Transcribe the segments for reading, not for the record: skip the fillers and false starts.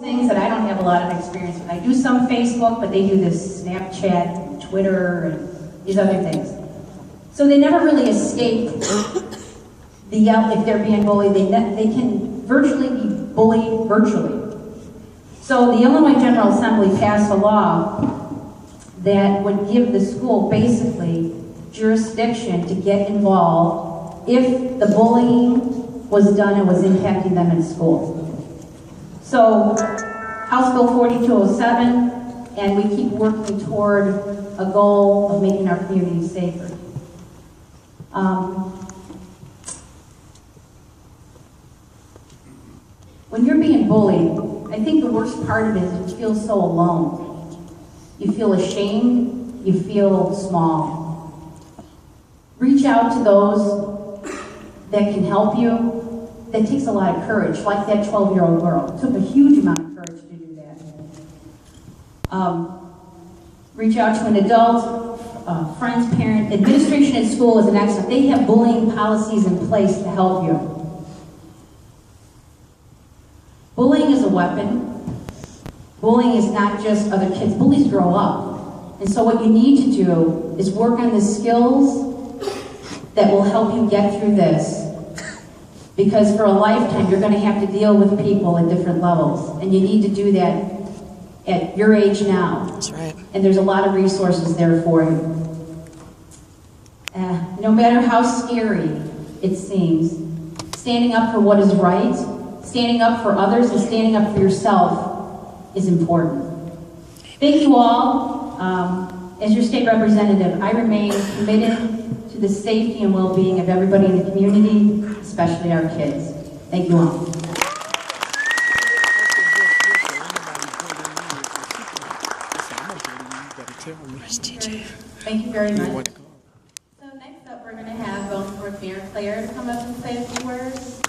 Things that I don't have a lot of experience with. I do some Facebook, but they do this Snapchat, and Twitter, and these other things. So they never really escape the yell if they're being bullied. They can virtually be bullied virtually. So the Illinois General Assembly passed a law that would give the school basically jurisdiction to get involved if the bullying was done and was impacting them in school. So House Bill 4207, and we keep working toward a goal of making our community safer. When you're being bullied, I think the worst part of it is you feel so alone. You feel ashamed, you feel small. Reach out to those that can help you. That takes a lot of courage, like that 12-year-old girl. It took a huge amount of courage to do that. Reach out to an adult, friends, parent. Administration at school is an excellent. They have bullying policies in place to help you. Bullying is a weapon. Bullying is not just other kids. Bullies grow up. And so what you need to do is work on the skills that will help you get through this. Because for a lifetime, you're going to have to deal with people at different levels. And you need to do that at your age now. That's right. And there's a lot of resources there for you. No matter how scary it seems, standing up for what is right, standing up for others, and standing up for yourself is important. Thank you all. As your state representative, I remain committed to the safety and well-being of everybody in the community, especially our kids. Thank you all. Thank you very much. So next up, we're going to have Bolingbrook Mayor Claire to come up and say a few words.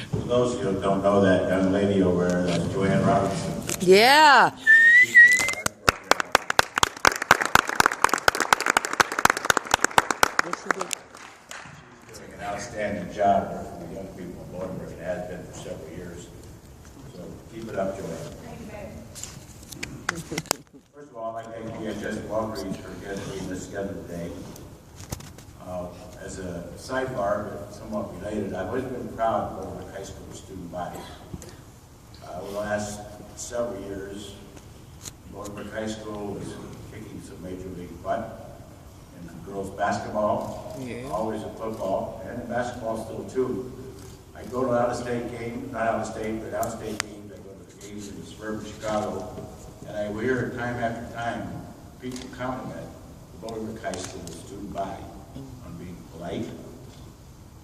For those of you who don't know that young lady over there, that's Joanne Robertson. Yeah. She's doing an outstanding job working with young people in Bolingbrook and has been for several years. So keep it up, Joanne. First of all, I'd like to thank BHS Natalie for getting this together today. As a sidebar, but somewhat related, I've always been proud of Bolingbrook High School student body. Over the last several years, Bolingbrook High School was kicking some major league butt in girls basketball, always in football, and in basketball still too. I go to out-of-state games, not out-of-state, but out-of-state games. I go to the games in suburban Chicago, and I hear time after time people compliment the Bolingbrook High School student body on being polite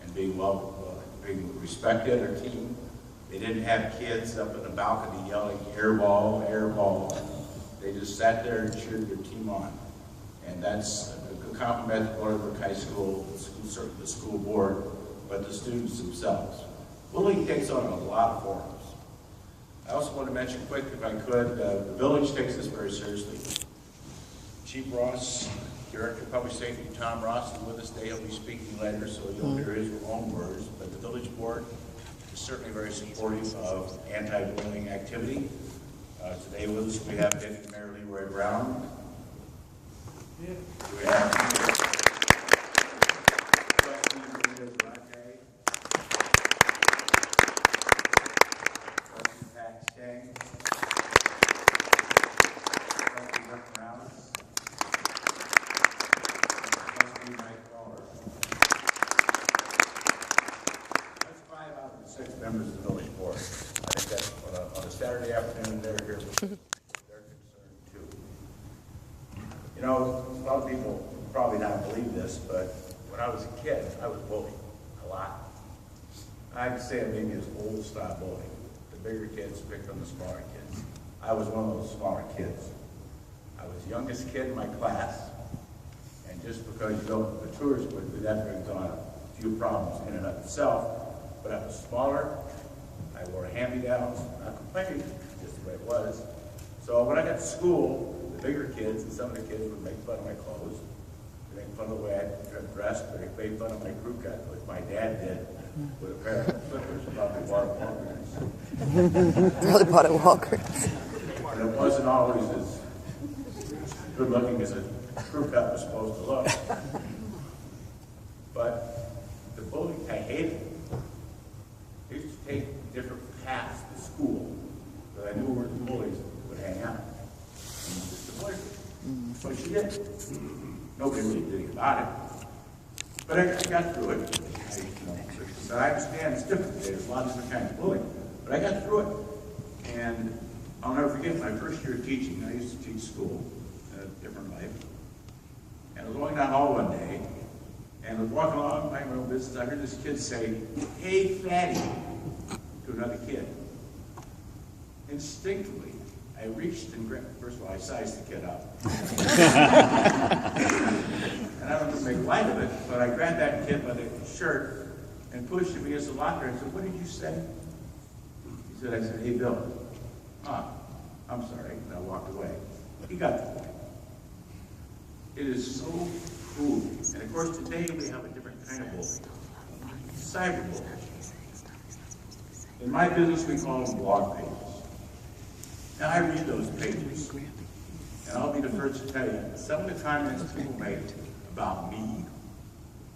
and being being respected our team. They didn't have kids up in the balcony yelling air ball, air ball. They just sat there and cheered their team on. And that's a good compliment to Bolingbrook High School, certainly the school board, but the students themselves. Bullying takes on a lot of forms. I also want to mention quick, if I could, the village takes this very seriously. Chief Ross, Director of Public Safety Tom Ross is with us today. He'll be speaking later, so you'll hear his own words. But the village board is certainly very supportive of anti-bullying activity. Today with us we have Deputy Mayor Leroy Brown. We have members of the village board. I think that on a Saturday afternoon they're here with their concern too. You know, a lot of people probably not believe this, but when I was a kid, I was bullied a lot. I'd say it maybe as old style bullying. The bigger kids picked on the smaller kids. I was one of those smaller kids. I was the youngest kid in my class, and just because you don't mature as quickly, that brings on a few problems in and of itself. But I was smaller, I wore hand-me-downs, not complaining, just the way it was. So when I got to school, the bigger kids, and some of the kids would make fun of my clothes. They make fun of the way I dressed, but they made fun of my crew cut, which my dad did with a pair of slippers, probably bought at Walgreens. Probably bought at Walgreens. And it wasn't always as good looking as a crew cut was supposed to look. But the bullying, I hated it. I used to take different paths to school, but I knew where the bullies would hang out. And just avoid it. So she did. Nobody really did anything about it. But I got through it. But I understand it's different. There's a lot of different kinds of bullying. But I got through it. And I'll never forget my first year of teaching. I used to teach school in a different life. And I was going down the hall one day, and I was walking along, minding my own business. I heard this kid say, "Hey, fatty," to another kid. Instinctively, I reached and grabbed, first of all, I sized the kid up. And I don't want to make light of it, but I grabbed that kid by the shirt and pushed him against the locker and said, "What did you say?" He said, I said, "Hey, Bill." I'm sorry, and I walked away. He got the point. It is so cruel. And of course, today we have a different kind of bullying. Cyberbullying. In my business, we call them blog pages. Now, I read those pages, and I'll be the first to tell you, some of the comments people make about me,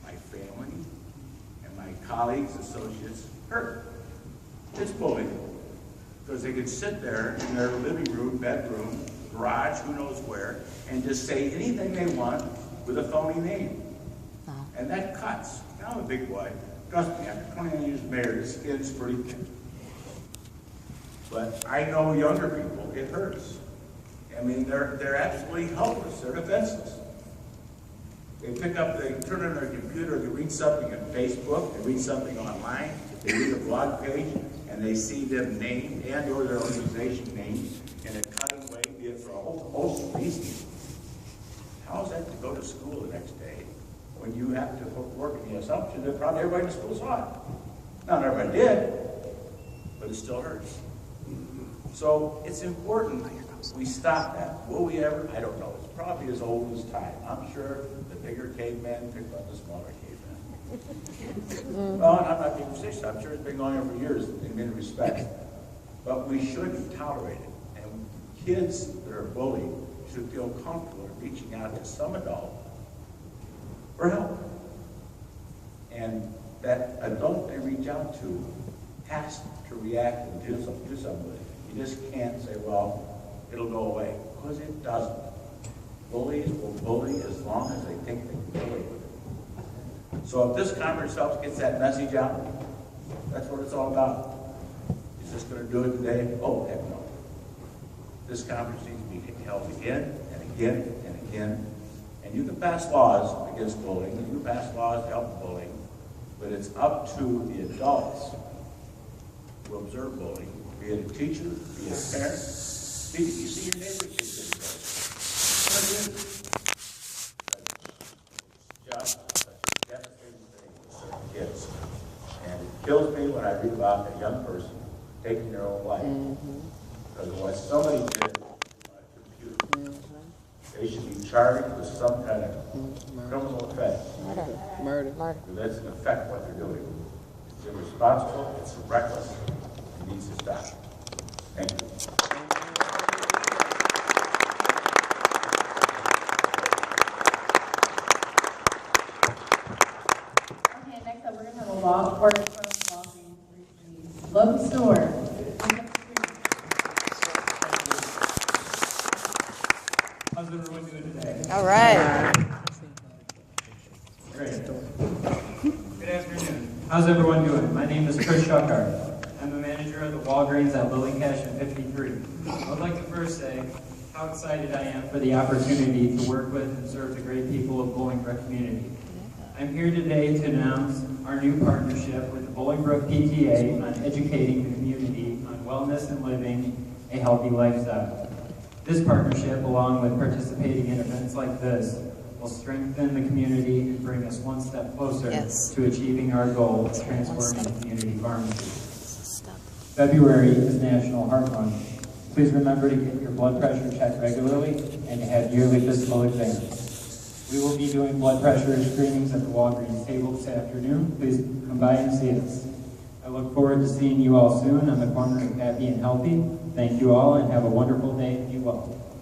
my family, and my colleagues, associates, hurt. It's bullying. Because they could sit there in their living room, bedroom, garage, who knows where, and just say anything they want with a phony name. And that cuts. Now I'm a big boy. Trust me, after 29 years of mayor, the skin's pretty thin. But I know younger people, it hurts. I mean, they're absolutely helpless. They're defenseless. They turn on their computer, they read something on Facebook, they read something online, they read a blog page, and they see them named and or their organization named in a cutting way, be it for a whole host of reasons. How is that to go to school the next day when you have to work in the assumption that probably everybody in the school saw it? Not everybody did, but it still hurts. So it's important we stop that. Will we ever? I don't know. It's probably as old as time. I'm sure the bigger caveman picked on the smaller caveman. Well, I'm not being facetious. I'm sure it's been going on for years in many respects. But we shouldn't tolerate it. And kids that are bullied should feel comfortable reaching out to some adult for help. And that adult they reach out to has to react and do something with it. You just can't say, well, it'll go away, because it doesn't. Bullies will bully as long as they think they can bully. So if this conference helps get that message out, that's what it's all about. Is this going to do it today? Oh, heck no. This conference needs to be held again and again and again. And you can pass laws against bullying, and you can pass laws to help bullying, but it's up to the adults who observe bullying, be it a teacher, be it a parent. You see your neighbor kids in what it is. Just such a devastating thing for certain kids. And it kills me when I read about a young person taking their own life because of what somebody did on a computer. They should be charged with some kind of criminal offense. Murder. That doesn't affect what they're doing. It's irresponsible, it's reckless, it needs to stop. Thank you. Okay, next up we're going to have a law word from Walgreens. Local store. How's everyone doing today? All right. Great. Good afternoon. How's everyone doing? My name is Chris Shuckart. I'm the manager of the Walgreens at Lillicash and 53. I would like to first say how excited I am for the opportunity to work with and serve the great people of Bolingbrook community. I'm here today to announce our new partnership with the Bolingbrook PTA on educating the community on wellness and living a healthy lifestyle. This partnership, along with participating in events like this, will strengthen the community and bring us one step closer to achieving our goal of transforming the community pharmacy. February is National Heart Month. Please remember to get your blood pressure checked regularly and to have yearly physical exams. We will be doing blood pressure screenings at the Walgreens table this afternoon. Please come by and see us. I look forward to seeing you all soon on the corner of Happy and Healthy. Thank you all and have a wonderful day to you all.